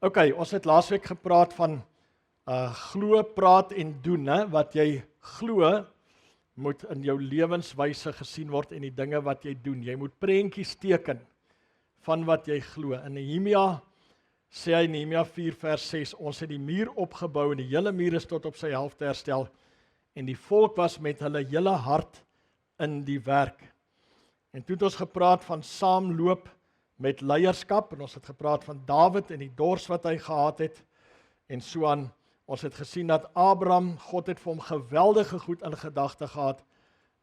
OK, ons het laasweek gepraat van glo, praat en doen, hè? Wat jy glo moet in jou lewenswyse gesien word en die dinge wat jy doen. Jy moet prentjies teken van wat jy glo. In Nehemia sê hy, Nehemia 4 vers 6, ons het die muur opgebou en die hele muur is tot op sy helfte herstel en die volk was met hulle hele hart in die werk. En toe het ons gepraat van saamloop met leierskap en ons het gepraat van Dawid en die dors wat hy gehad het en so aan. Ons het gesien dat Abraham, God het vir hom geweldige goed in gedagte gehad,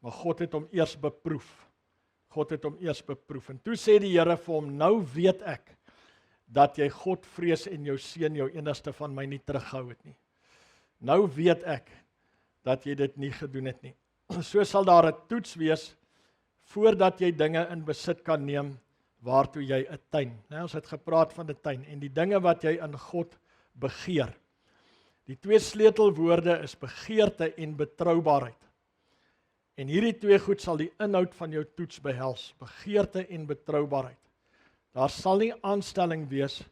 maar God het hom eers beproef. God het hom eers beproef. En toe sê die Here vir hom, nou weet ek dat jy God vrees en jou seun, jou enigste van my nie teruggehou het nie. Nou weet ek dat jy dit nie gedoen het nie. So sal daar 'n toets wees voordat jy dinge in besit kan neem waartoe jy 'n tuin. Nou, ons het gepraat van 'n tuin en die dinge wat jy in God begeer. Die twee sleutelwoorde is begeerte en betroubaarheid. En hierdie twee goed sal die inhoud van jou toets behels, begeerte en betroubaarheid. Daar sal nie aanstelling wees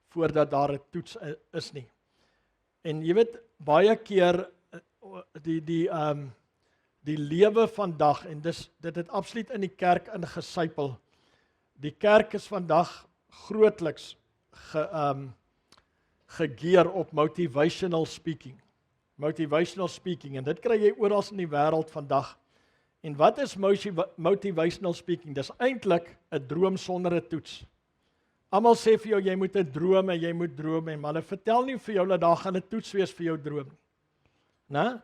voordat daar 'n toets is nie. En jy weet, baie keer die lewe vandag, en dit het absoluut in die kerk ingesypel. Die kerk is vandag grootliks gegeer op motivational speaking. Motivational speaking, en dit kry jy oral in die wêreld vandag. En wat is motivational speaking? Dis eintlik 'n droom sonder 'n toets. Almal sê vir jou, jy moet 'n droom en jy moet droom, maar hulle vertel nie vir jou dat daar gaan 'n toets wees vir jou droom nie. Né?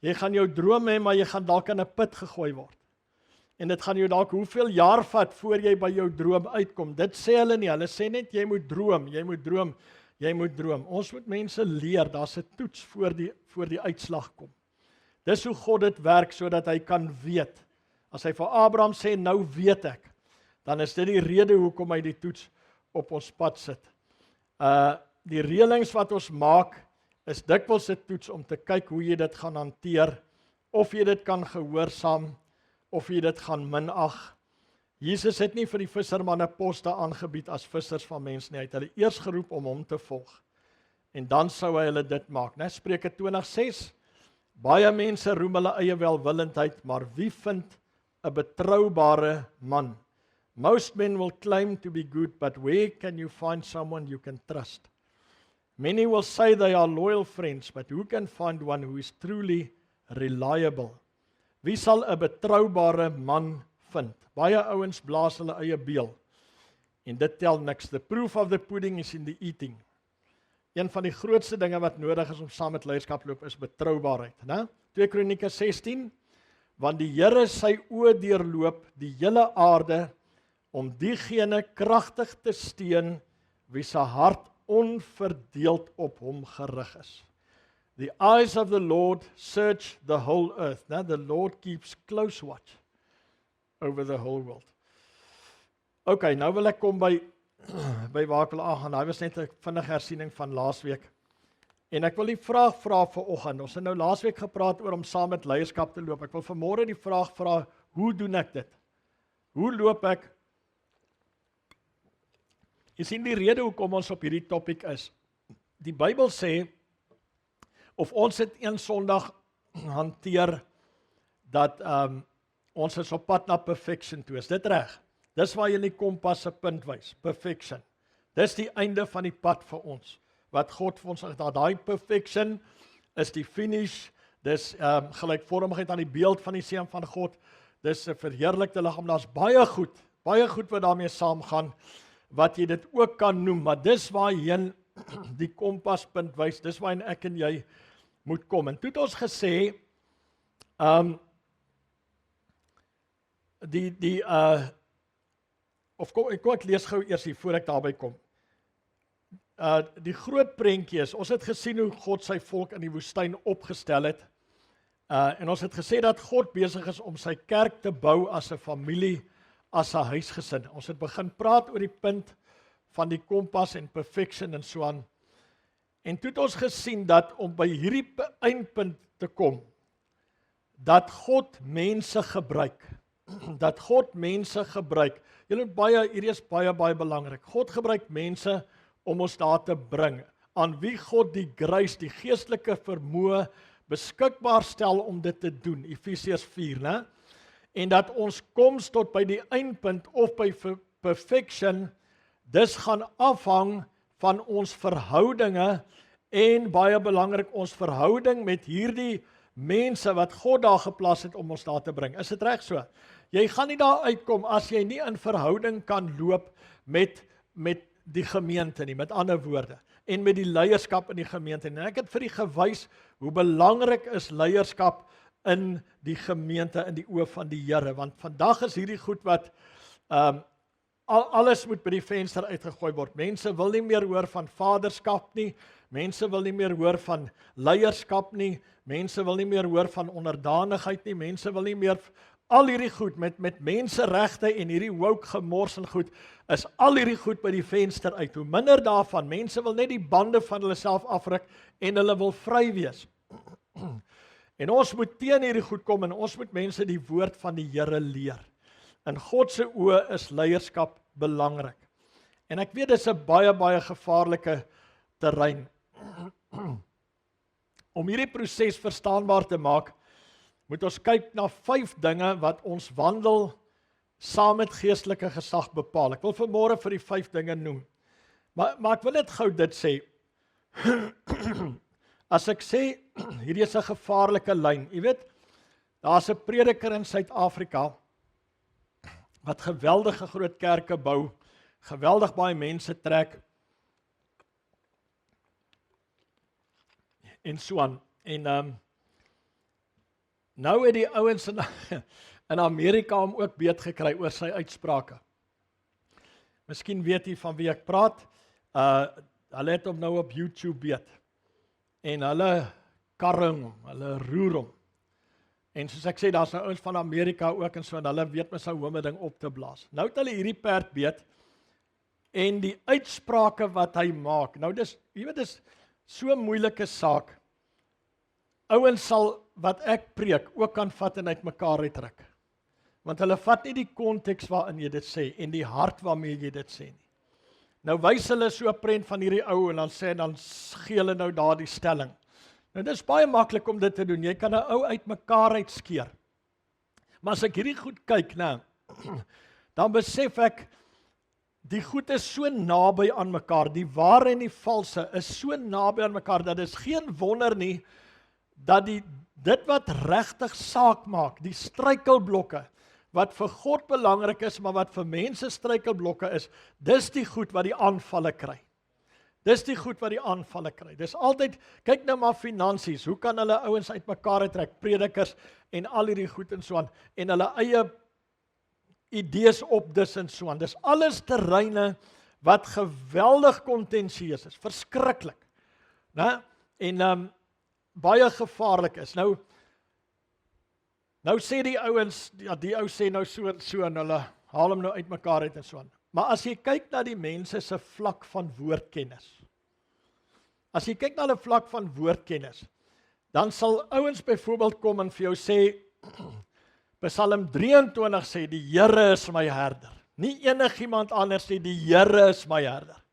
Jy gaan jou droom hê, maar jy gaan dalk in 'n put gegooi word. En dit gaan jou dalk hoeveel jaar vat voor jy by jou droom uitkom. Dit sê hulle nie, hulle sê net jy moet droom, jy moet droom, jy moet droom. Ons moet mense leer, daar's 'n toets voor die uitslag kom. Dis hoe God dit werk, sodat hy kan weet. As hy vir Abraham sê, nou weet ek, dan is dit die rede hoekom hy die toets op ons pad sit. Die reëlings wat ons maak, is dikwels 'n toets om te kyk hoe jy dit gaan hanteer, of jy dit kan gehoorsaam, of jy dit gaan minag. Jesus het nie vir die vissermanne poste aangebied as vissers van mense nie. Hy het hulle eers geroep om hom te volg. En dan sou hy hulle dit maak, né? Spreuke 20:6. Baie mense roem hulle eie welwillendheid, maar wie vind 'n betroubare man? Most men will claim to be good, but where can you find someone you can trust? Many will say they are loyal friends, but who can find one who is truly reliable? Wie sal 'n betroubare man vind? Baie ouens blaas hulle eie beel. En dit tel niks. The proof of the pudding is in the eating. Een van die grootste dinge wat nodig is om saam met leierskap loop is betroubaarheid, né? 2 Kronieke 16, want die Here sy oë deurloop die hele aarde om diegene kragtig te steun wie se hart onverdeeld op hom gerig is. The eyes of the Lord search the whole earth. Now the Lord keeps close watch over the whole world. Okay, nou wil ek kom by waar ek wil aangaan. Daai was net 'n vinnige hersiening van laasweek. En ek wil die vraag vra vir oggend. Ons het nou laasweek gepraat oor om saam met leierskap te loop. Ek wil vanmôre die vraag vra, hoe doen ek dit? Hoe loop ek? Jy sien die rede hoekom ons op hierdie topik is. Die Bybel sê, of ons het een Sondag hanteer, dat ons is op pad na perfection toe. Is dit reg? Dis waar jy die kompas se punt wys, perfection. Dis die einde van die pad vir ons, wat God vir ons sê, daai perfection is die finish, dis gelykvormigheid aan die beeld van die Seun van God, dis 'n verheerlikte liggaam, daar's baie goed wat daarmee saamgaan, wat jy dit ook kan noem, maar dis waarheen die kompaspunt wys, dis waarheen ek en jy moet kom. En toe het ons gesê, ek lees gou eers hier voor ek daarby kom. Die groot prentjie is, ons het gesien hoe God sy volk in die woestyn opgestel het, en ons het gesê dat God besig is om sy kerk te bou as 'n familie, as 'n huisgesin. Ons het begin praat oor die punt van die kompas en perfection en so aan. En toe het ons gesien dat om by hierdie eindpunt te kom, dat God mense gebruik. Dat God mense gebruik. Julle hierdie is baie belangrik. God gebruik mense om ons daar te bring, aan wie God die grace, die geestelike vermoë beskikbaar stel om dit te doen, Efesiërs 4, né? En dat ons koms tot by die eindpunt of by perfection, dis gaan afhang van ons verhoudinge en baie belangrik ons verhouding met hierdie mense wat God daar geplaas het om ons daar te bring. Is dit reg so? Jy gaan nie daar uitkom as jy nie in verhouding kan loop met die gemeente nie, met ander woorde, en met die leierskap in die gemeente. En ek het vir die gewys hoe belangrik is leierskap in die gemeente in die oë van die Here, want vandag is hierdie goed wat alles moet by die venster uitgegooi word. Mense wil nie meer hoor van vaderskap nie, mense wil nie meer hoor van leierskap nie, mense wil nie meer hoor van onderdanigheid nie, mense wil nie meer al hierdie goed met menseregte en hierdie woke gemors en goed, is al hierdie goed by die venster uit. Hoe minder daarvan, mense wil net die bande van hulle self afruk en hulle wil vry wees. En ons moet teen hierdie goed kom en ons moet mense die woord van die Here leer. In God se oë is leierskap belangrik. En ek weet dit is 'n baie gevaarlike terrein. Om hierdie proses verstaanbaar te maak, moet ons kyk na 5 dinge wat ons wandel saam met geestelike gesag bepaal. Ek wil vanmôre vir die 5 dinge noem. Maar ek wil net gou dit sê. As ek sê, hierdie is 'n gevaarlike lyn. Jy weet, daar's 'n prediker in Suid-Afrika wat geweldige groot kerke bou, geweldig baie mense trek, en so aan. En nou het die ouens in Amerika hom ook beet gekry oor sy uitsprake. Miskien weet jy van wie ek praat. Hulle het hom nou op YouTube beet. En hulle karring hom, hulle roer hom. En soos ek sê, daar's nou ouens van Amerika ook en so, en hulle weet met sy home ding op te blaas. Nou het hulle hierdie perd beet, en die uitsprake wat hy maak, nou jy weet, dis so 'n moeilike saak. Ouens sal, wat ek preek, ook kan vat en uitmekaar uitruk. Want hulle vat nie die konteks waarin jy dit sê, en die hart waarmee jy dit sê nie. Nou wys hulle so 'n prent van hierdie ou, en dan gee hulle nou daar die stelling. Nou dit is baie maklik om dit te doen, jy kan 'n ou uitmekaar uitskeer. Maar as ek hierdie goed kyk, nou, dan besef ek, die goed is so naby aan mekaar, die ware en die valse is so naby aan mekaar, dat is geen wonder nie, dat dit wat regtig saak maak, die struikelblokke, wat vir God belangrik is, maar wat vir mense struikelblokke is, dis die goed wat die aanvalle kry. Dis die goed wat die aanvalle kry. Dis altyd, kyk nou maar finansies, hoe kan hulle ouens uitmekaar uittrek, predikers en al hierdie goed en so aan, en hulle eie idees opdis en so aan. Dis alles terreine wat geweldig kontensieus is, verskriklik, né? En baie gevaarlik is. Nou sê die ouens, ja, die ou sê nou so en hulle haal hom nou uitmekaar uit en so aan. Maar as jy kyk na die mense se vlak van woordkennis, dan sal ouens byvoorbeeld kom en vir jou sê, Psalm 23 sê, die Here is my herder. Nie enigiemand anders sê, die Here is my herder.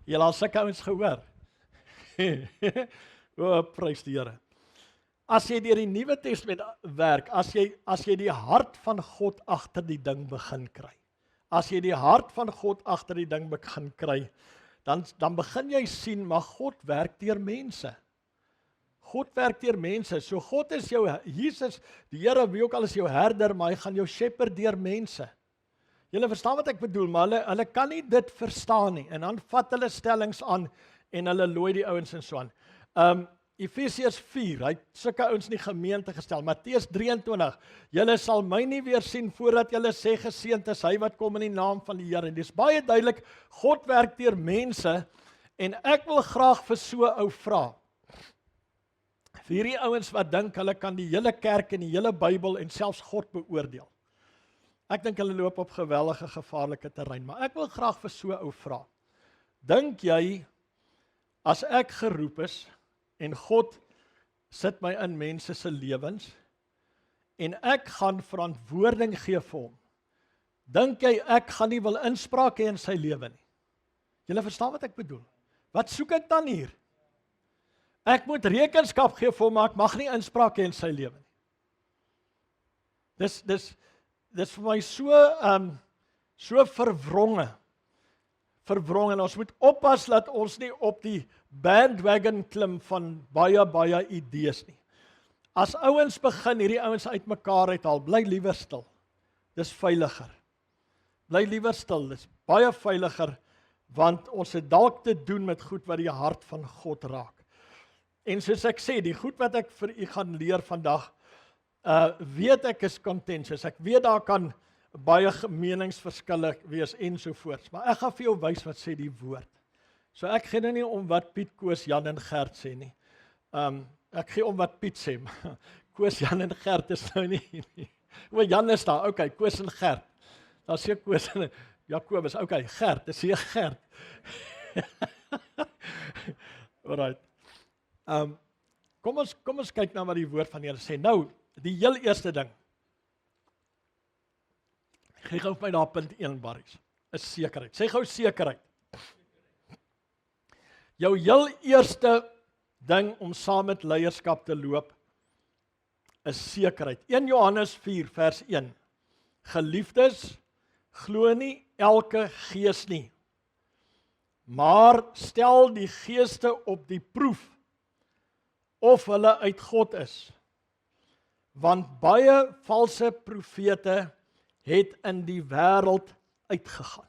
Jy al sulke ouens gehoor? O, prys die Here. As jy deur die Nuwe Testament werk, as jy die hart van God agter die ding begin kry, dan begin jy sien, maar God werk deur mense. So God is jou, Jesus, die Here, wie ook al is jou herder, maar hy gaan jou shepherd deur mense. Julle verstaan wat ek bedoel, maar hulle kan nie dit verstaan nie, en dan vat hulle stellings aan, en hulle looi die ouens en so aan. Efesiërs 4, hy het sulke ouens in die gemeente gestel, Matteus 23, julle sal my nie weer sien, voordat julle sê, geseënd is hy wat kom in die naam van die Here. En dis baie duidelik, God werk deur mense, en ek wil graag vir so 'n ou vra, vir hierdie ouens wat dink, hulle kan die hele kerk en die hele Bybel en selfs God beoordeel. Ek dink hulle loop op geweldige gevaarlike terrein, maar ek wil graag vir so 'n ou vra, dink jy, as ek geroep is, en God sit my in mense se lewens, en ek gaan verantwoording gee vir hom, dink jy ek gaan nie wil inspraak hê in sy lewe nie? Julle verstaan wat ek bedoel? Wat soek ek dan hier? Ek moet rekenskap gee vir hom, maar ek mag nie inspraak hê in sy lewe nie. Dis vir my so verwronge. En ons moet oppas dat ons nie op die bandwagon klim van baie idees nie. As ouens begin hierdie ouens uitmekaar uithaal, bly liewer stil. Dis veiliger. Bly liewer stil, dis baie veiliger, want ons het dalk te doen met goed wat die hart van God raak. En soos ek sê, die goed wat ek vir u gaan leer vandag, weet ek is contentious. Ek weet daar kan baie meningsverskille wees ensovoorts, maar ek gaan vir jou wys wat sê die woord. So ek gee nou nie om wat Piet, Koos, Jan en Gert sê nie. Ek gee om wat Piet sê, maar Koos, Jan en Gert is nou nie. O, Jan is daar, okay, Koos en Gert. Daar sê Koos en Jakobus, okay, Gert, dis hier Gert. Alright. Kom ons kyk na wat die woord van die Here sê. Nou, die heel eerste ding. Gee gou vir my daar punt 1, Barries. Is sekerheid. Sê gou sekerheid. Jou heel eerste ding om saam met leierskap te loop is sekerheid. 1 Johannes 4 vers 1. Geliefdes, glo nie elke gees nie, maar stel die geeste op die proef of hulle uit God is. Want baie valse profete het in die wêreld uitgegaan.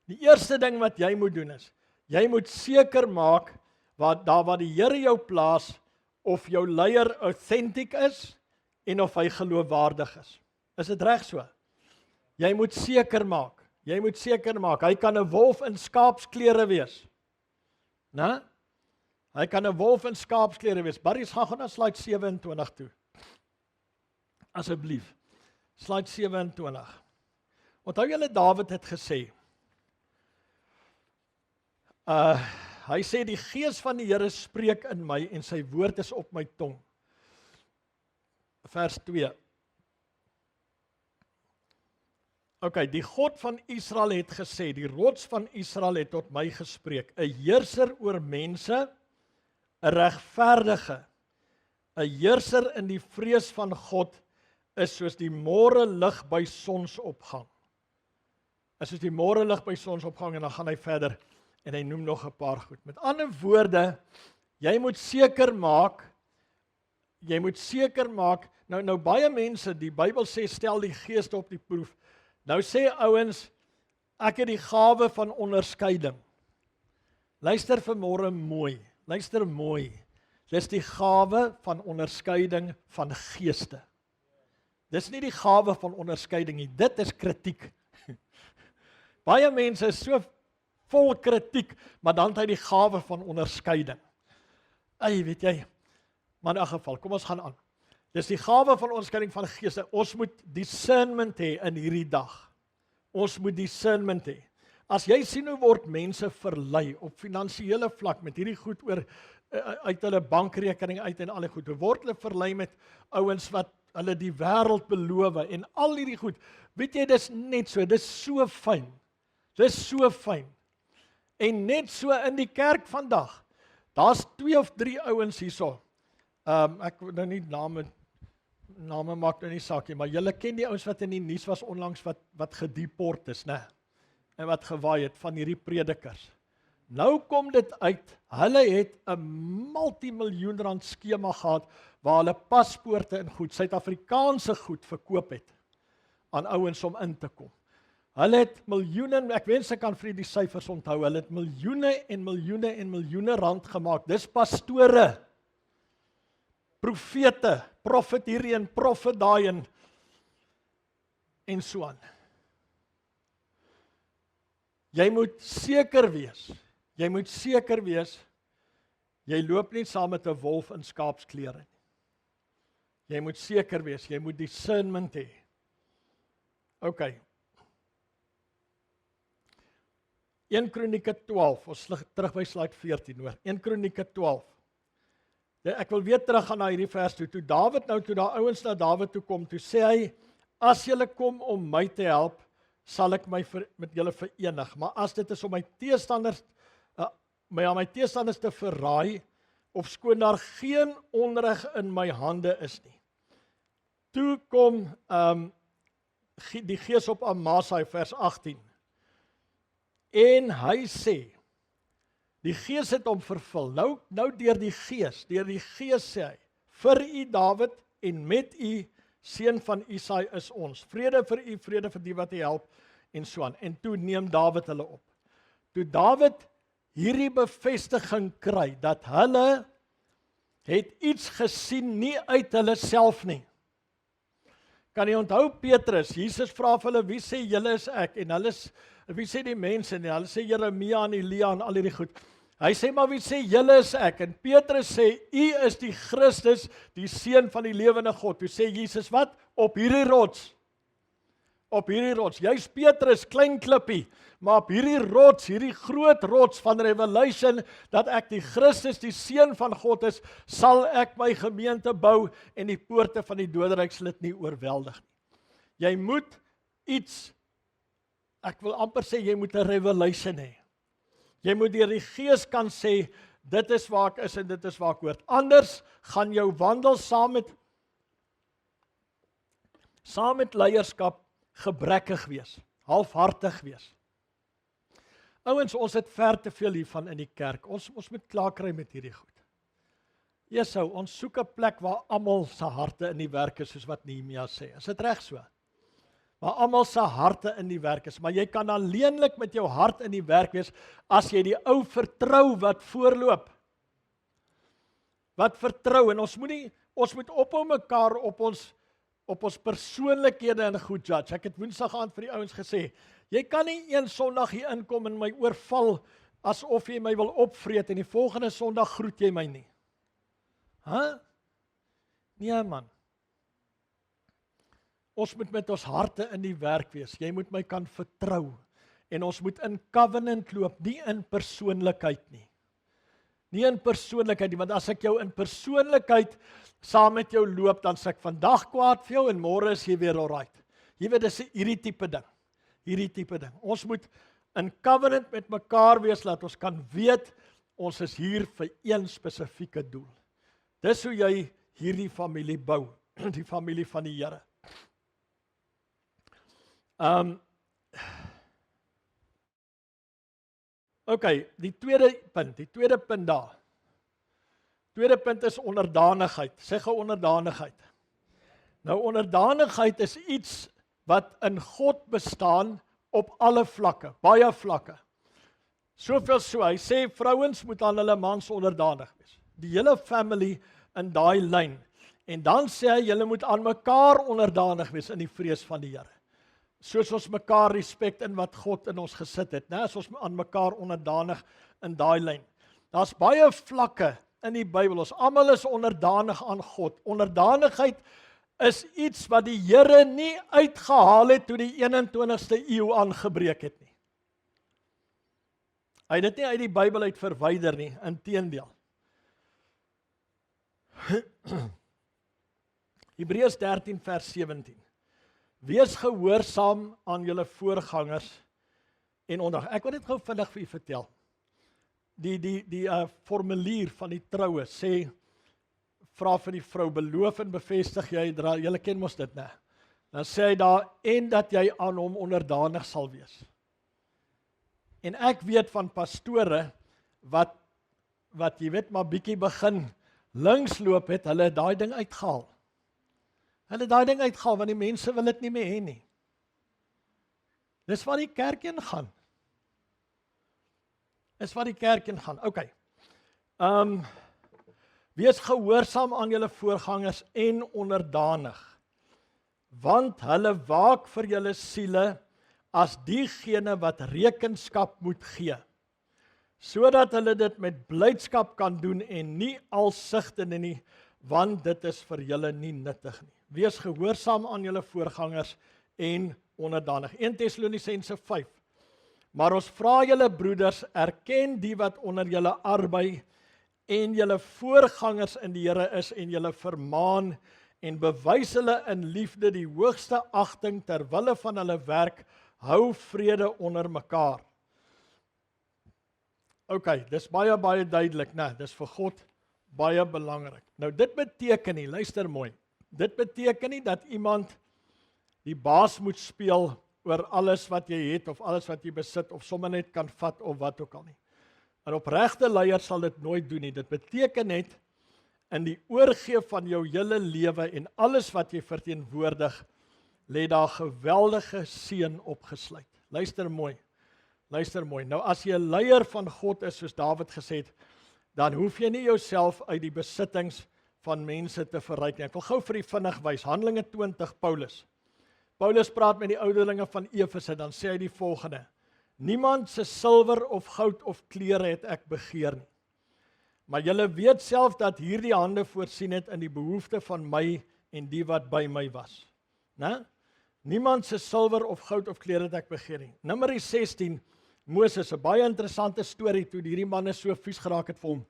Die eerste ding wat jy moet doen is, jy moet seker maak waar die Here jou plaas, of jou leier authentic is en of hy geloofwaardig is. Is dit reg so? Jy moet seker maak. Hy kan 'n wolf in skaapsklere wees. Né? Hy kan 'n wolf in skaapsklere wees. Barries, gaan na slide 27 toe. Asseblief. Slide 27. Onthou julle Dawid het gesê, hy sê die gees van die Here spreek in my en sy woord is op my tong. Vers 2. Okay, die God van Israel het gesê, die rots van Israel het tot my gespreek, 'n heerser oor mense, 'n regverdige, 'n heerser in die vrees van God is soos die môre lig by sonsopgang. Is soos die môre lig by sonsopgang, en dan gaan hy verder en hy noem nog 'n paar goed. Met ander woorde, jy moet seker maak, nou baie mense, die Bybel sê stel die geeste op die proef. Nou sê ouens, ek het die gawe van onderskeiding. Luister vanmôre mooi. Luister mooi. Dis die gawe van onderskeiding van geeste. Dis nie die gawe van onderskeiding nie. Dit is kritiek. Baie mense is so vol kritiek, maar dan het hy die gawe van onderskeiding. Weet jy, maar in 'n geval, kom ons gaan aan. Dis die gawe van onderskeiding van geeste. Ons moet discernment hê in hierdie dag. Ons moet discernment hê. As jy sien hoe word mense verlei op finansiële vlak met hierdie goed oor uit hulle bankrekening uit en al die goed, word hulle verlei met ouens wat hulle die wêreld beloof en al hierdie goed. Weet jy, dis net so, dis so fyn. Dis so fyn. En net so in die kerk vandag, daar's 2 of 3 ouens hierso. Ek wil nou nie name maak nou nie saak nie, maar julle ken die ouens wat in die nuus was onlangs wat gedeport is, né? En wat gewaai het van hierdie predikers. Nou kom dit uit, hulle het 'n multimiljoen rand skema gehad waar hulle paspoorte en goed, Suid-Afrikaanse goed verkoop het aan ouens om in te kom. Hulle het miljoene, ek wens ek kan vir die syfers onthou, hulle het miljoene en miljoene en miljoene rand gemaak. Dis pastore, profete, profet hierheen, profet daarheen en so aan. Jy moet seker wees, jy loop nie saam met 'n wolf in skaapsklere nie. Jy moet seker wees, jy moet discernment hê. Okay. 1 Kronieke 12, ons terug by slide 14 hoor. 1 Kronieke 12. Ek wil weer terug gaan na hierdie vers toe. Toe daar ouens na Dawid toe kom, toe sê hy, as julle kom om my te help, sal ek my met julle verenig. Maar as dit is om my teestanders my teestanders te verraai, ofskoon daar geen onreg in my hande is nie. Toe kom die Gees op Amasai, vers 18. En hy sê, die Gees het hom vervul. Nou deur die Gees sê hy, vir u Dawid en met u seun van Isai is ons. Vrede vir u, vrede vir die wat u help, en so aan. En toe neem Dawid hulle op. Toe Dawid hierdie bevestiging kry, dat hulle het iets gesien, nie uit hulle self nie. Kan jy onthou Petrus, Jesus vra vir hulle, wie sê julle is ek? En hulle wie sê die mense nie? Hulle sê Jeremia en Elia en al hierdie goed. Hy sê, maar wie sê julle is ek? En Petrus sê, u is die Christus, die seun van die lewende God. Toe sê Jesus wat? Op hierdie rots. Op hierdie rots. Jy's Petrus, klein klippie, maar op hierdie rots, hierdie groot rots van Revelation, dat ek die Christus, die seun van God is, sal ek my gemeente bou en die poorte van die doderyk sal dit nie oorweldig nie. Jy moet iets, ek wil amper sê, jy moet 'n revelation hê. Jy moet deur die Gees kan sê, dit is waar ek is en dit is waar ek hoort. Anders gaan jou wandel saam met leierskap gebrekkig wees, halfhartig wees. Ouens, ons het ver te veel hiervan in die kerk. Ons moet klaar kry met hierdie goed. Jesou, ons soek 'n plek waar almal se harte in die werk is, soos wat Nehemia sê. Is dit reg so? Waar almal se harte in die werk is, maar jy kan alleenlik met jou hart in die werk wees as jy die ou vertrou wat voorloop. Wat vertrou, en ons moet ophou mekaar op ons persoonlikhede en goed judge. Ek het Woensdag aand vir die ouens gesê, jy kan nie een Sondag hier inkom en my oorval asof jy my wil opvreet en die volgende Sondag groet jy my nie. Nee man. Ons moet met ons harte in die werk wees. Jy moet my kan vertrou. En ons moet in covenant loop, nie in persoonlikheid nie. Nie in persoonlikheid nie, want as ek jou in persoonlikheid saam met jou loop, dan sê ek vandag kwaad vir jou en môre is jy weer alright. Jy weet, dis hierdie tipe ding. Ons moet in covenant met mekaar wees, laat ons kan weet, ons is hier vir een spesifieke doel. Dis hoe jy hierdie familie bou, die familie van die Here. Okay, die tweede punt daar. Tweede punt is onderdanigheid. Sê gou onderdanigheid. Nou onderdanigheid is iets wat in God bestaan op alle vlakke, baie vlakke. Soveel so, hy sê vrouens moet aan hulle mans onderdanig wees. Die hele family in daai lyn. En dan sê hy, julle moet aan mekaar onderdanig wees in die vrees van die Here. Soos ons mekaar respek in wat God in ons gesit het, né? As ons aan mekaar onderdanig in daai lyn. Daar's baie vlakke in die Bybel. Ons almal is onderdanig aan God. Onderdanigheid is iets wat die Here nie uitgehaal het toe die 21ste eeu aangebreek het nie. Hy het dit nie uit die Bybel uit verwyder nie, inteendeel. Hebreërs 13 vers 17. Wees gehoorsaam aan julle voorgangers en onderdag. Ek wil net gou vinnig vir u vertel. Die formulier van die troue sê, vra vir die vrou, beloof en bevestig julle ken mos dit, né? Dan sê hy daar, en dat jy aan hom onderdanig sal wees. En ek weet van pastore wat jy weet maar bietjie begin links loop het, hulle het daai ding uitgehaal. Want die mense wil dit nie meer hê nie. Dis waar die kerk in gaan. Okay. Wees gehoorsaam aan julle voorgangers en onderdanig, want hulle waak vir julle siele as diegene wat rekenskap moet gee, sodat hulle dit met blydskap kan doen en nie alsigtende nie, want dit is vir julle nie nuttig nie. Wees gehoorsaam aan julle voorgangers en onderdanig. 1 Tessalonisense 5. Maar ons vra julle broeders, erken die wat onder julle arbei en julle voorgangers in die Here is en julle vermaan en bewys hulle in liefde die hoogste agting ter wille van hulle werk, hou vrede onder mekaar. Okay, dis baie duidelik, né? Dis vir God baie belangrik. Nou dit beteken nie, luister mooi. Dit beteken nie dat iemand die baas moet speel oor alles wat jy het of alles wat jy besit of sommer net kan vat of wat ook al nie. 'n Opregte leier sal dit nooit doen nie. Dit beteken net in die oorgee van jou hele lewe en alles wat jy verteenwoordig, lê daar geweldige seën opgesluit. Luister mooi. Luister mooi. Nou as jy 'n leier van God is, soos Dawid gesê het, dan hoef jy nie jouself uit die besittings van mense te verryk nie. Ek wil gou vir u vinnig wys. Handelinge 20, Paulus. Paulus praat met die ouderlinge van Efese, dan sê hy die volgende: Niemand se silwer of goud of klere het ek begeer nie. Maar julle weet self dat hierdie hande voorsien het in die behoefte van my en die wat by my was. Né? Niemand se silwer of goud of klere het ek begeer nie. Numeri 16, Moses, 'n baie interessante storie toe hierdie manne so vies geraak het vir hom.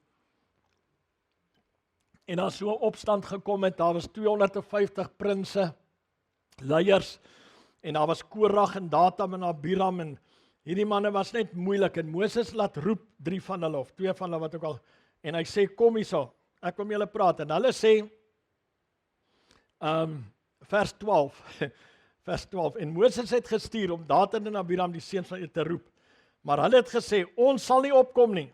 En daar so 'n opstand gekom het, daar was 250 prinse, leiers, en daar was Korag en Datam en Abiram, en hierdie manne was net moeilik, en Moses laat roep 3 van hulle, of 2 van hulle, wat ook al, en hy sê, kom hierso, ek wil met julle praat, en hulle sê, vers 12, vers 12, en Moses het gestuur om Datan en Abiram die seuns van te roep, maar hulle het gesê, ons sal nie opkom nie.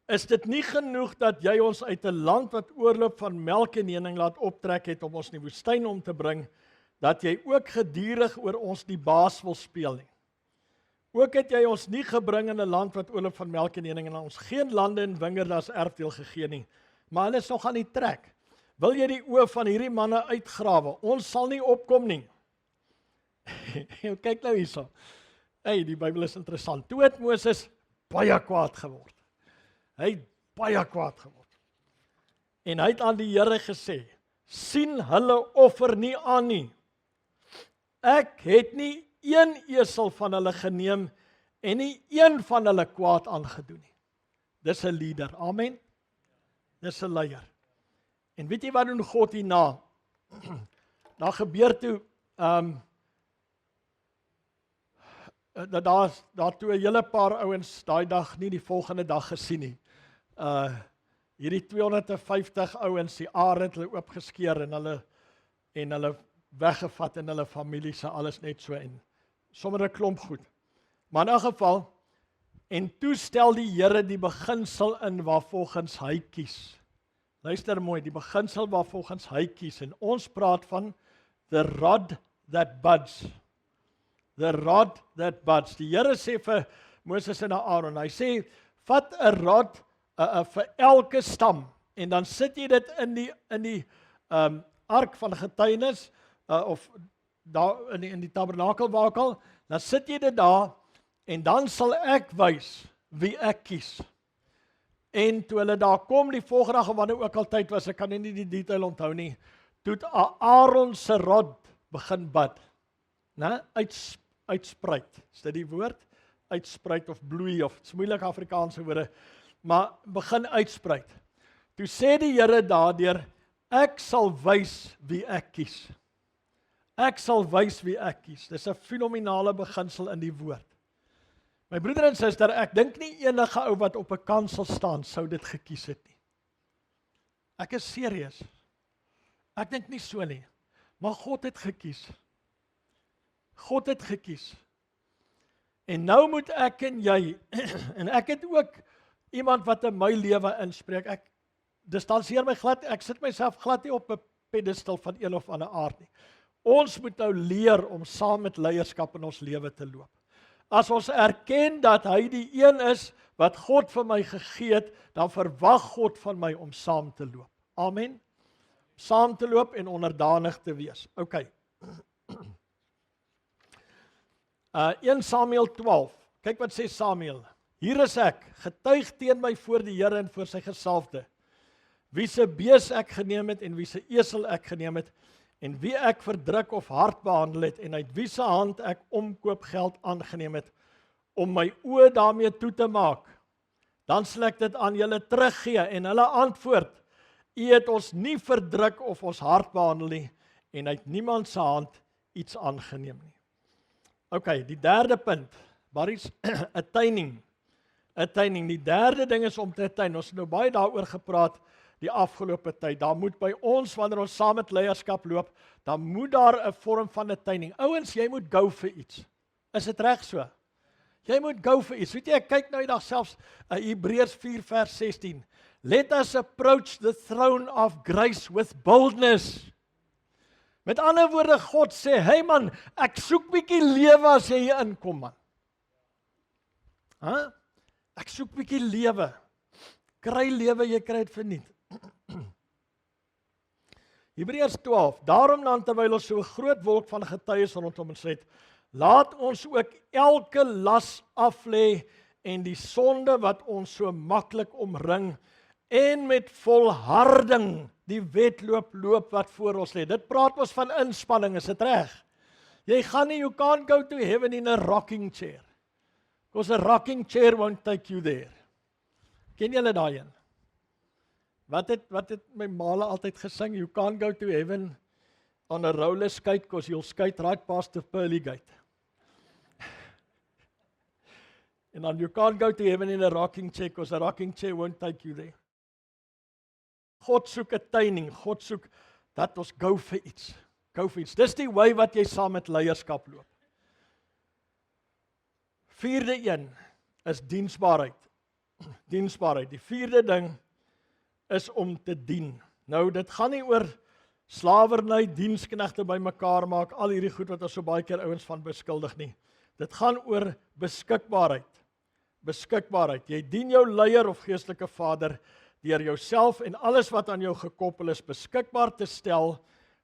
Is dit nie genoeg dat jy ons uit 'n land wat oorloop van melk en honing laat optrek het om ons in die woestyn om te bring, dat jy ook gedurig oor ons die baas wil speel nie? Ook het jy ons nie gebring in 'n land wat oorloop van melk en honing en ons geen lande en wingerde as erfdeel gegee nie, maar hulle is nog aan die trek. Wil jy die oë van hierdie manne uitgrawe? Ons sal nie opkom nie. Kyk nou hierso. Hey, die Bybel is interessant. Toe het Moses baie kwaad geword. Hy het baie kwaad geword. En hy het aan die Here gesê, sien hulle offer nie aan nie. Ek het nie een esel van hulle geneem en nie een van hulle kwaad aangedoen nie. Dis 'n leier. Amen. Dis 'n leier. En weet jy wat doen God hierna? Daar gebeur toe daar toe 'n hele paar ouens daai dag nie die volgende dag gesien nie. Hierdie 250 ouens, die are het hulle oopgeskeur en hulle weggevat en hulle familie se alles net so in. Sommer 'n klomp goed. Maar in 'n geval, en toe stel die Here die beginsel in waarvolgens hy kies. Luister mooi, die beginsel waarvolgens hy kies, en ons praat van the rod that buds. The rod that buds. Die Here sê vir Moses en Aaron, hy sê, vat 'n rod vir elke stam, en dan sit jy dit in die ark van getuienis, of daar in die tabernakelwakel, dan sit jy dit daar, en dan sal ek wys wie ek kies. En toe hulle daar kom, die volgende dag, wanneer ook al tyd was, ek kan nie die detail onthou nie, toe het Aaron se rod begin bud, uitspruit, is dit die woord? Uitspruit of bloei, of het is moeilike Afrikaanse woorde, maar begin uitspruit. Toe sê die Here daardeur, ek sal wys wie ek kies. Ek sal wys wie ek kies. Dis 'n fenominale beginsel in die woord. My broeder en suster, ek dink nie enige ou wat op 'n kansel staan sou dit gekies het nie. Ek is serieus. Ek dink nie so nie. Maar God het gekies. God het gekies. En nou moet ek en jy, en ek het ook iemand wat in my lewe inspreek, ek distanseer my glad, ek sit myself glad nie op 'n pedestal van een of ander aard nie. Ons moet nou leer om saam met leierskap in ons lewe te loop. As ons erken dat hy die een is wat God vir my gegee het, dan verwag God van my om saam te loop. Amen. Saam te loop en onderdanig te wees. OK. 1 Samuel 12. Kyk wat sê Samuel. Hier is ek, getuig teen my voor die Here en voor sy gesalfde. Wie se bees ek geneem het en wie se esel ek geneem het, en wie ek verdruk of hard behandel het, en uit wie se hand ek omkoopgeld aangeneem het, om my oë daarmee toe te maak, dan sal ek dit aan julle teruggee, en hulle antwoord, u het ons nie verdruk of ons hard behandel nie, en uit niemand se hand iets aangeneem nie. OK, die derde punt, Barry's attaining. Attaining. Die derde ding is om te attain. Ons het nou baie daaroor gepraat die afgelope tyd. Daar moet by ons, wanneer ons saam met leierskap loop, dan moet daar 'n vorm van attaining. Ouens, jy moet go vir iets. Is dit reg so? Jy moet go vir iets. Weet jy, ek kyk nou eendag selfs Hebreërs 4 vers 16. Let us approach the throne of grace with boldness. Met ander woorde, God sê, hey man, ek soek bietjie lewe as jy hier inkom, man. Ek soek bietjie lewe. Kry lewe, jy kry dit verniet. Hebreërs 12. Daarom dan terwyl ons so 'n groot wolk van getuies rondom ons het, laat ons ook elke las aflê en die sonde wat ons so maklik omring en met volharding die wedloop loop wat voor ons lê. Dit praat ons van inspanning, is dit reg? Jy gaan nie, you can't go to heaven in a rocking chair. Because a rocking chair won't take you there. Ken julle daai een? Wat het my maale altyd gesing? You can't go to heaven on a roller skate because you'll skate right past the pearly gate. En dan you can't go to heaven in a rocking chair because a rocking chair won't take you there. God soek attaining, God soek dat ons go vir iets. Go vir iets. Dis die way wat jy saam met leierskap loop. Vierde een is diensbaarheid. Diensbaarheid. Die vierde ding is om te dien. Nou, dit gaan nie oor slawerny, diensknegte bymekaar maak, al hierdie goed wat ons so baie keer ouens van beskuldig nie. Dit gaan oor beskikbaarheid. Beskikbaarheid. Jy dien jou leier of geestelike vader deur jouself en alles wat aan jou gekoppel is beskikbaar te stel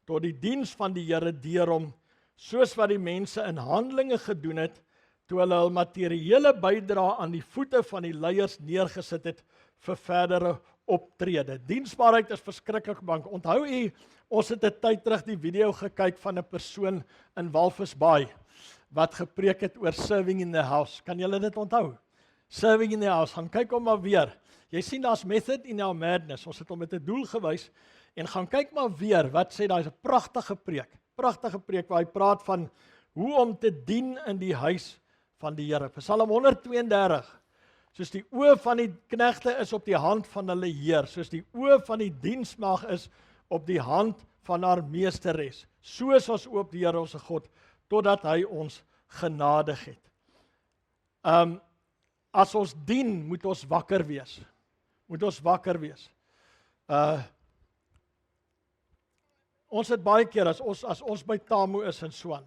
tot die diens van die Here deur hom, soos wat die mense in Handelinge gedoen het, toe hulle hul materiële bydrae aan die voete van die leiers neergesit het vir verdere optrede. Diensbaarheid is verskriklik belangrik. Onthou u, ons het 'n tyd terug die video gekyk van 'n persoon in Walvisbaai wat gepreek het oor serving in the house. Kan julle dit onthou? Serving in the house. Gaan kyk hom maar weer. Jy sien daar's method in our madness. Ons het hom met 'n doel gewys en gaan kyk maar weer wat sê daai is 'n pragtige preek. Pragtige preek waar hy praat van hoe om te dien in die huis van die Here. Psalm 132. Soos die oë van die knegte is op die hand van hulle Heer, soos die oë van die diensmag is op die hand van haar meesteres. So is ons op die Here ons God, totdat hy ons genadig het. As ons dien, moet ons wakker wees. Moet ons wakker wees. Ons het baie keer, as ons by Tamu is in Swan,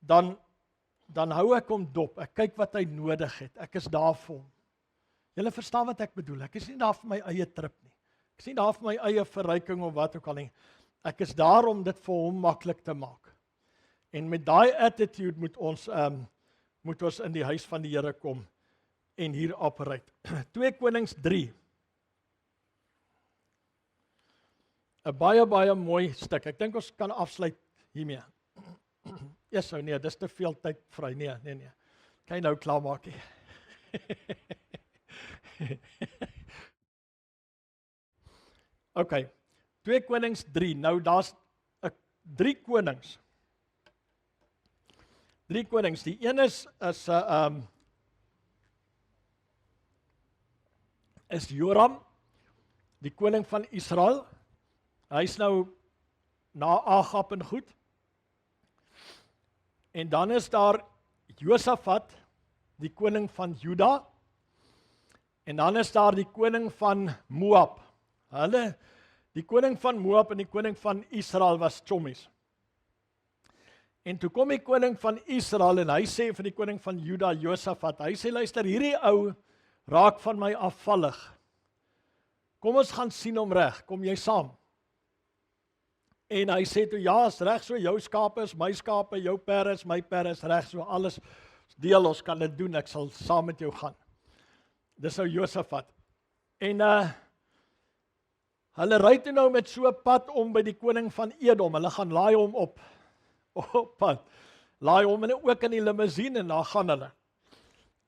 dan hou ek hom dop, ek kyk wat hy nodig het, ek is daar vir hom. Julle verstaan wat ek bedoel, ek is nie daar vir my eie trip nie, ek is nie daar vir my eie verryking of wat ook al nie, ek is daar om dit vir hom maklik te maak. En met daai attitude moet ons in die huis van die Here kom en hier operate. 2 Konings 3. 'n baie mooi stuk. Ek dink ons kan afsluit hiermee. Yes, so nee, dis te veel tyd vry. Nee. Kan jy nou klaar maak nie. Okay. 2 Konings 3. Nou daar's 3 konings. 3 konings. Die een is Joram, die koning van Israel. Hy's nou na Agab en goed. En dan is daar Josafat, die koning van Juda. En dan is daar die koning van Moab. Die koning van Moab en die koning van Israel was chommies. En toe kom die koning van Israel en hy sê vir die koning van Juda, Josafat, hy sê, luister, hierdie ou raak van my afvallig. Kom ons gaan sien hom reg, kom jy saam? En hy sê toe, ja, is reg so, jou skape is my skape, jou perde is my perde, is reg so, alles deel, ons kan dit doen, ek sal saam met jou gaan. Dis nou Josafat. En hulle ry toe nou met so 'n pad om by die koning van Edom, hulle gaan laai hom op pad, laai hom en ook in die limousine en daar gaan hulle.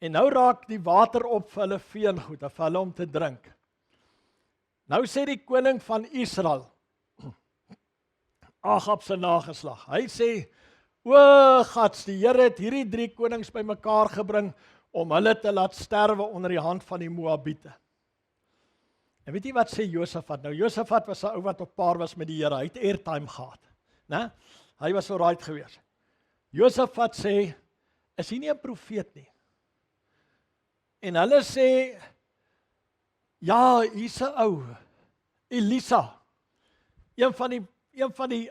En nou raak die water op vir hulle vee en goed, vir hulle om te drink. Nou sê die koning van Israel, Agab se nageslag, hy sê, o gats, die Here het hierdie 3 konings bymekaar gebring, om hulle te laat sterwe onder die hand van die Moabiete. En weet jy wat sê Josafat? Nou Josafat was 'n ou wat op paar was met die Here. Hy het airtime gehad, né? Hy was so right gewees. Josafat sê, is hy nie 'n profeet nie? En hulle sê, ja, hier's 'n ou, Elisa, een van die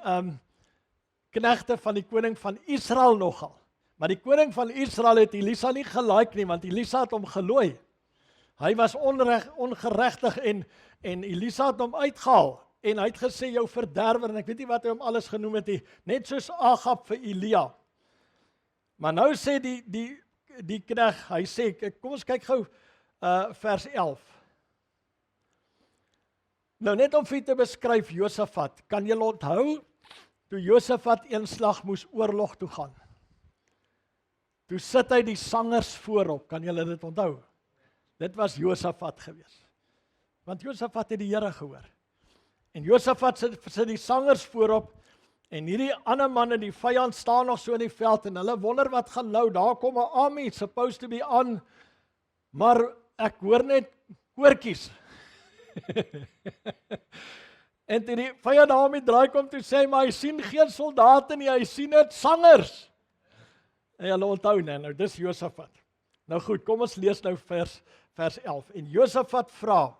knegte van die koning van Israel nogal. Maar die koning van Israel het Elisa nie gelike nie, want Elisa het hom gelooi. Hy was ongeregtig en Elisa het hom uitgehaal. En hy het gesê, jou verderwer, en ek weet nie wat hy hom alles genoem het nie, net soos Agab vir Elia. Maar nou sê die knegt, hy sê, kom ons kyk gou vers 11. Nou net om vir te beskryf Josafat, kan jy onthou, toe Josafat een slag moes oorlog toe gaan. Toe sit hy die sangers voorop, kan julle dit onthou? Dit was Josafat gewees. Want Josafat het die Here gehoor. En Josafat sit die sangers voorop, en hierdie ander manne, die vyand staan nog so in die veld, en hulle wonder wat gaan nou, daar kom 'n army, supposed to be on, maar ek hoor net koortjies. En toe die vyand daarmee draai kom, toe sê hy, maar hy sien geen soldate nie, hy sien net sangers. En julle onthou nou, dis Josafat. Nou goed, kom ons lees nou vers 11. En Josafat vra,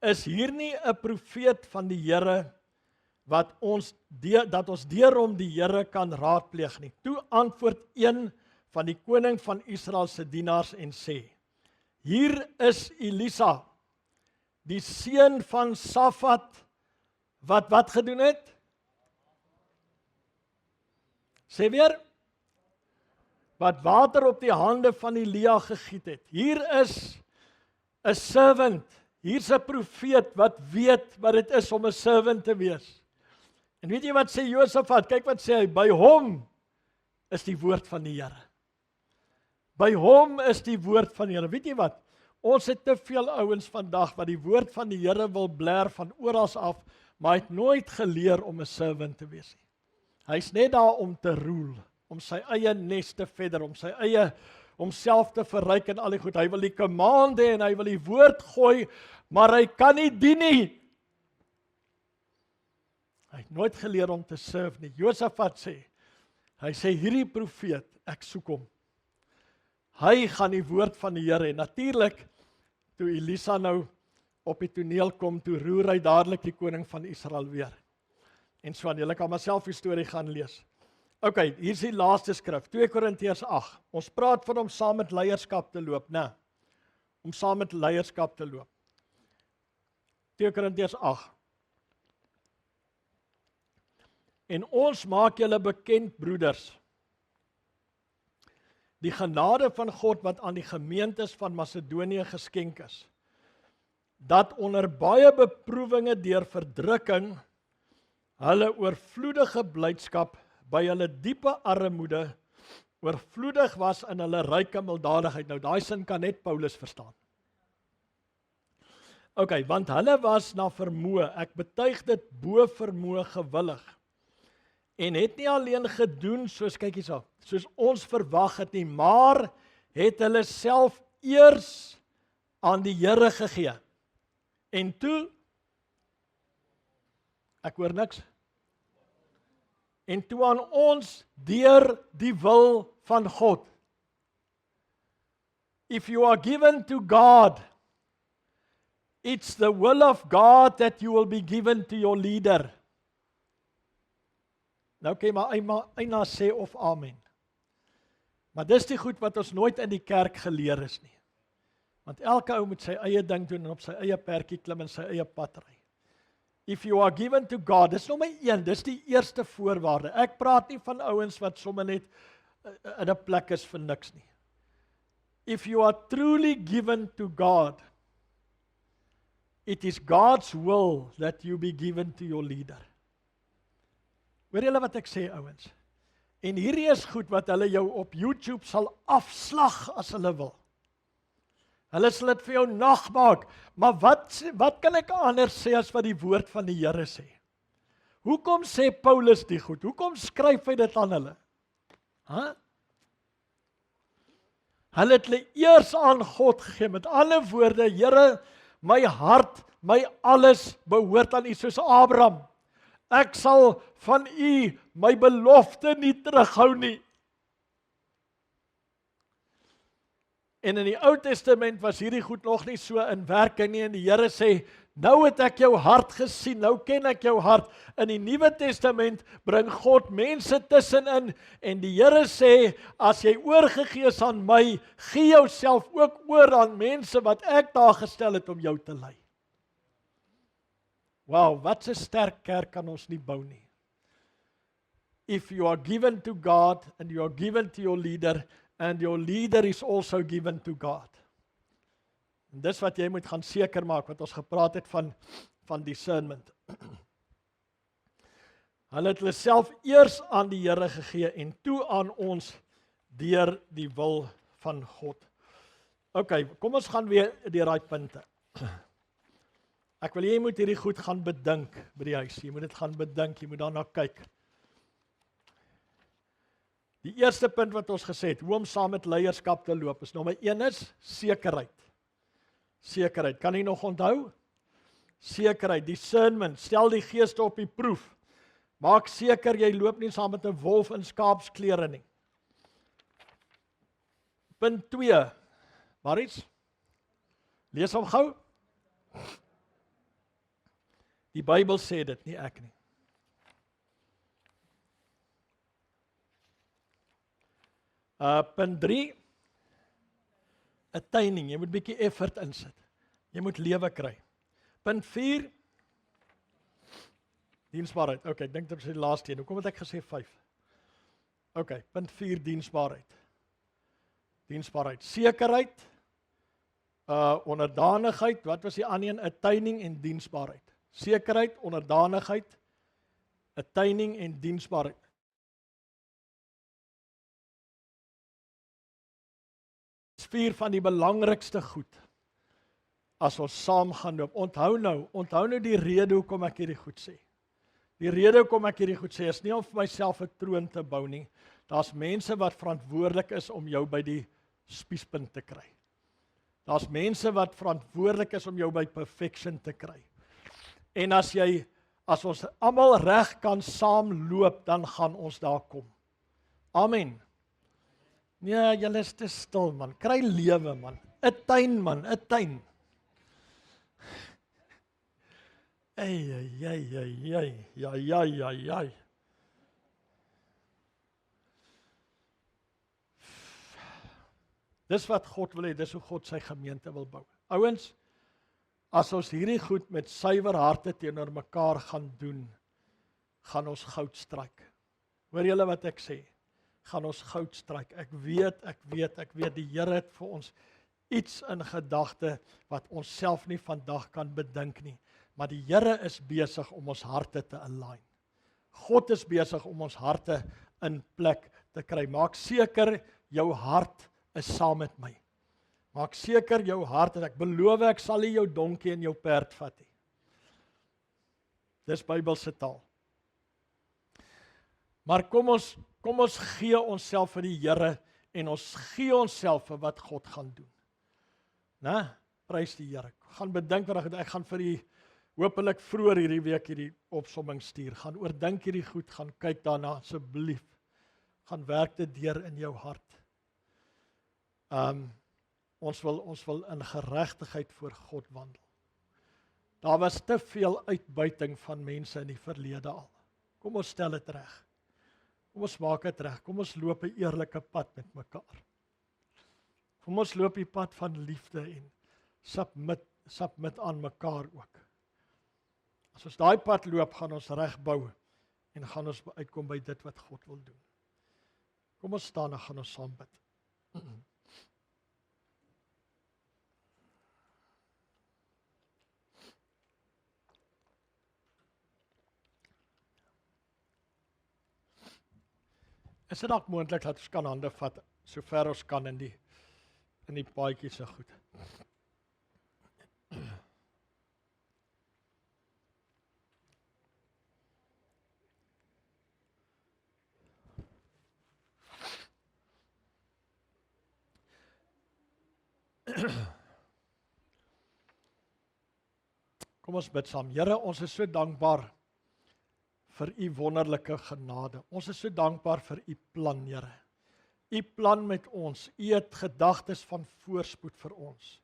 is hier nie 'n profeet van die Here dat ons deur hom die Here kan raadpleeg nie? Toe antwoord een van die koning van Israel se dienaars en sê, hier is Elisa, die seun van Safat, wat gedoen het? Sê weer, wat water op die hande van Elia gegiet het. Hier is 'n servant, hier's 'n profeet wat weet wat dit is om 'n servant te wees. En weet jy wat sê Josafat? Kyk wat sê hy, by hom is die woord van die Here. By hom is die woord van die Here. Weet jy wat? Ons het te veel ouens vandag wat die woord van die Here wil blaar van oral af, maar hy het nooit geleer om 'n servant te wees nie. Hy's net daar om te rule, om sy eie nes te verder, om sy eie homself te verryk en al die goed. Hy wil die command hê en hy wil die woord gooi, maar hy kan nie dien nie. Hy het nooit geleer om te serve nie. Josafat sê, hy sê hierdie profeet, ek soek hom. Hy gaan die woord van die Here, en natuurlik, toe Elisa nou op die toneel kom, toe roer hy dadelik die koning van Israel weer. En so aan, julle kan maar self die storie gaan lees. Ok, hier is die laaste skrif, 2 Korintiërs 8. Ons praat van om saam met leierskap te loop, né? Om saam met leierskap te loop. 2 Korintiërs 8. En ons maak julle bekend, broeders, die genade van God wat aan die gemeentes van Macedonië geskenk is, dat onder baie beproewinge deur verdrukking, hulle oorvloedige blydskap by hulle diepe armoede oorvloedig was in hulle ryke milddadigheid. Nou daai sin kan net Paulus verstaan. Ok, want hulle was na vermoë, ek betuig dit bo vermoë gewillig, en het nie alleen gedoen soos, kyk hierso, soos ons verwag het nie, maar het hulle self eers aan die Here gegee. En toe, ek hoor niks, en toe aan ons deur die wil van God. If you are given to God, it's the will of God that you will be given to your leader. Nou kan jy maar eina sê of amen. Maar dis die goed wat ons nooit in die kerk geleer is nie. Want elke ou moet sy eie ding doen en op sy eie perkie klim en sy eie pad ry. If you are given to God, dis nommer 1, dis die eerste voorwaarde. Ek praat nie van ouens wat sommer net in 'n plek is vir niks nie. If you are truly given to God, it is God's will that you be given to your leader. Hoor julle wat ek sê, ouens? En hierdie is goed wat hulle jou op YouTube sal afslag as hulle wil. Hulle sal dit vir jou nagmaak, maar wat kan ek anders sê as wat die woord van die Here sê? Hoekom sê Paulus die goed? Hoekom skryf hy dit aan hulle? Hulle het hulle eers aan God gegee. Met ander woorde, Here, my hart, my alles behoort aan U, soos Abraham. Ek sal van U my belofte nie terughou nie. En in die Ou Testament was hierdie goed nog nie so in werking nie, en die Here sê, nou het ek jou hart gesien, nou ken ek jou hart. In die Nuwe Testament bring God mense tussenin, en die Here sê, as jy oorgegee is aan my, gee jouself ook oor aan mense wat ek daar gestel het om jou te lei. Wow, wat 'n sterk kerk kan ons nie bou nie. If you are given to God, and you are given to your leader, and your leader is also given to God. En dis wat jy moet gaan seker maak, wat ons gepraat het van discernment. Hulle het hulle self eers aan die Here gegee, en toe aan ons deur die wil van God. OK, kom ons gaan weer deur daai punte. Ek wil jy moet hierdie goed gaan bedink by die huis. Jy moet dit gaan bedink, jy moet daarna kyk. Die eerste punt wat ons gesê het, hoe om saam met leierskap te loop, is nommer 1 is sekerheid. Sekerheid, kan jy nog onthou? Sekerheid, discernment, stel die geeste op die proef. Maak seker jy loop nie saam met 'n wolf in skaapsklere nie. Punt 2, Maries, lees hom gou. Die Bybel sê dit, nie ek nie. Punt 3, attaining, jy moet bietjie effort insit. Jy moet lewe kry. Punt 4, diensbaarheid. OK, ek dink dit is die laaste een. Hoekom het ek gesê 5? OK, punt 4, diensbaarheid. Diensbaarheid, sekerheid, onderdanigheid, wat was die ander een? Attaining en diensbaarheid. Sekerheid, onderdanigheid, attaining en diensbaarheid. Dit is 4 van die belangrikste goed as ons saam gaan loop. Onthou nou die rede hoekom ek hierdie goed sê. Die rede hoekom ek hierdie goed sê is nie om vir myself 'n troon te bou nie. Daar's mense wat verantwoordelik is om jou by die spiespunt te kry. Daar's mense wat verantwoordelik is om jou by perfection te kry. En as ons almal reg kan saamloop, dan gaan ons daar kom. Amen. Nee, julle is te stil man, kry lewe man, 'n tuin man, 'n tuin. Ai. Dis wat God wil hê, dis hoe God sy gemeente wil bou. Ouens, as ons hierdie goed met suiwer harte teenoor mekaar gaan doen, gaan ons goud stryk. Hoor julle wat ek sê? Gaan ons goud stryk. Ek weet die Here het vir ons iets in gedagte wat ons self nie vandag kan bedink nie. Maar die Here is besig om ons harte te align. God is besig om ons harte in plek te kry. Maak seker jou hart is saam met my. Maak seker jou hart, en ek beloof ek sal nie jou donkie en jou perd vat nie. Dis Bybelse taal. Maar kom ons gee onsself vir die Here en ons gee onsself vir wat God gaan doen. Né? Prys die Here. Gaan bedink wat ek gaan vir die hopelik vroeër hierdie week hierdie opsomming stuur. Gaan oordink hierdie goed, gaan kyk daarna asseblief. Gaan werk dit deur in jou hart. Ons wil in geregtigheid voor God wandel. Daar was te veel uitbuiting van mense in die verlede al. Kom ons stel dit reg. Kom ons maak dit reg. Kom ons loop 'n eerlike pad met mekaar. Kom ons loop die pad van liefde en submit aan mekaar ook. As ons daai pad loop, gaan ons reg bou en gaan ons uitkom by dit wat God wil doen. Kom ons staan en gaan ons saam bid. Is dit dalk moontlik dat ons kan hande vat so ver ons kan in die paadjie so goed. Kom ons bid saam. Here, ons is so dankbaar vir u wonderlike genade. Ons is so dankbaar vir u plan, Here. U plan met ons. U het gedagtes van voorspoed vir ons.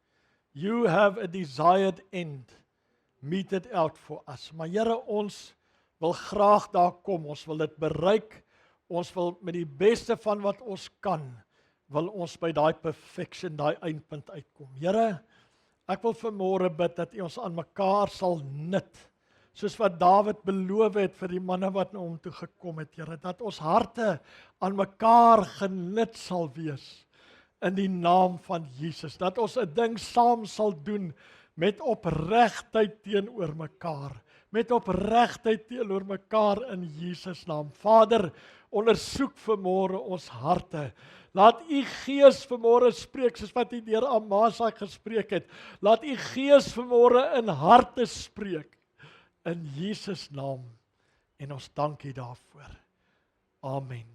You have a desired end. Meet it out for us. Maar Here, ons wil graag daar kom. Ons wil dit bereik. Ons wil met die beste van wat ons kan, wil ons by daai perfection, daai eindpunt uitkom. Here, ek wil vanmôre bid dat U ons aan mekaar sal knit, soos wat Dawid beloof het vir die manne wat na hom toe gekom het, Here, dat ons harte aan mekaar geknit sal wees in die naam van Jesus, dat ons 'n ding saam sal doen met opregtheid teenoor mekaar, met opregtheid teenoor mekaar in Jesus naam. Vader, ondersoek vanmôre ons harte. Laat u Gees vanmôre spreek soos wat u deur Amasa gespreek het. Laat u Gees vanmôre in harte spreek in Jesus naam. En ons dank u daarvoor. Amen.